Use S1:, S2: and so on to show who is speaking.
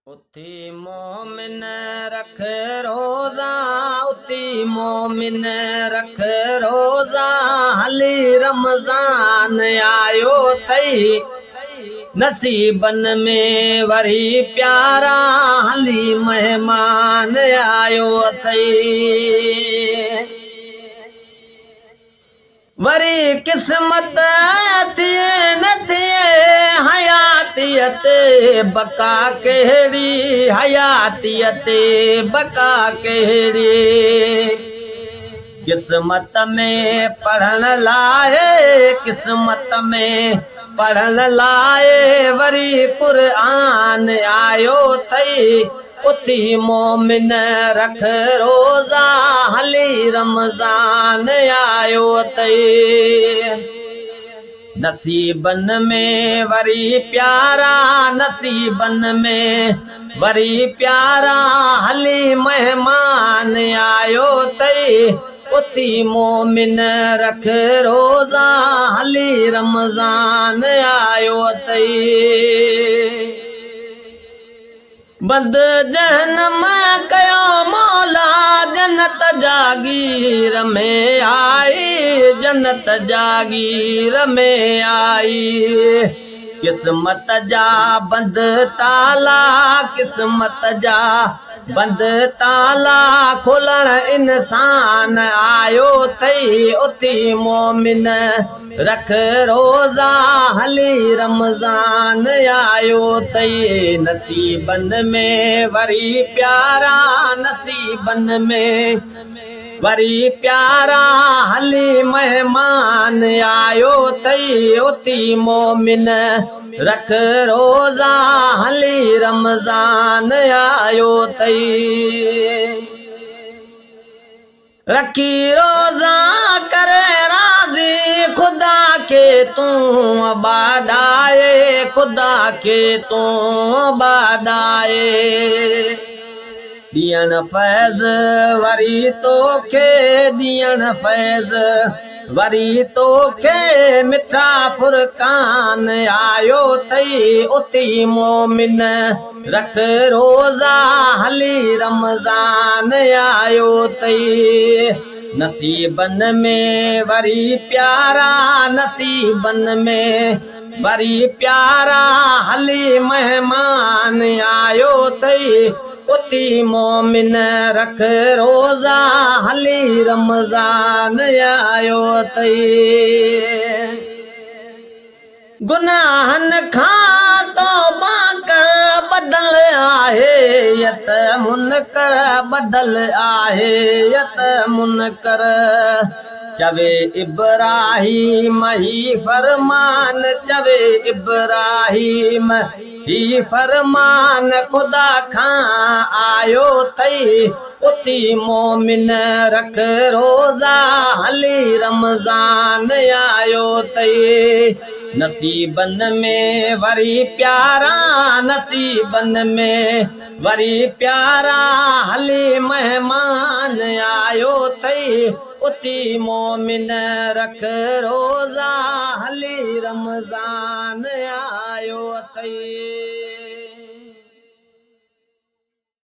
S1: उथी मोमिन रख रोज़ा, उथी मोमिन रख रोज़ा, हली रमज़ान आयो तई, नसीबन में वरी प्यारा हली मेहमान आयो तई। वरी किस्मत थिए न थिए हयातियत बका कहिड़ी, हयातियत बका कहिड़ी। किस्मत में पढ़ण लाए, किस्मत में पढ़ण लाए वरी क़ुरआन आयो थई। उथी मोमिन रख रोज़ा, हली रमज़ान आयो तई। नसीबन में वरी प्यारा, नसीबन में वरी प्यारा हली मेहमान आयो तई। उथी मोमिन रख रोज़ा, हली रमज़ान आयो तई। बंद जहनम कयो मौला जन्नत जागीर में आई, जन्नत जागीर में आई। किस्मत जा बंद ताला, किस्मत जा बंद ताला खोलण इंसान आयो थई। उथी मोमिन रख रोज़ा, हली रमज़ान आयो तई। नसीबन में वरी प्यारा, नसीबन में वरी प्यारा हली मेहमान आयो तई। उथी मोमिन रख रोज़ा, हली रमज़ान आयो तई। रखी रोज़ा करे राज़ी खुदा के तू बादाए, खुदा के तू बादाए। दियन फैज़ वरी तोखे, दियन फैज़ वरी तोखे मिठा फुरकान आयो थई। उथी मोमिन रख रोज़ा, हली रमज़ान आयो तई। नसीबन में वरी प्यारा, नसीबन में वरी प्यारा हली मेहमान आयो थई। उथी मोमिन रख रोज़ा, हली रमज़ान आयो तई। गुनाहन खां तौबा कर बदल आहे, यत मुनकर बदल आहे, यत मुनकर। चवे इब्राहीम ही फरमान, चवे इब्राहीम ही फरमान खुदा खां आयो थई। उथी मोमिन रख रोज़ा, हली रमज़ान आयो तई। नसीबन में वरी प्यारा, नसीबन में वरी प्यारा हली मेहमान आयो थई। उथी मोमिन रख रोज़ा, हली रमज़ान आयो थई।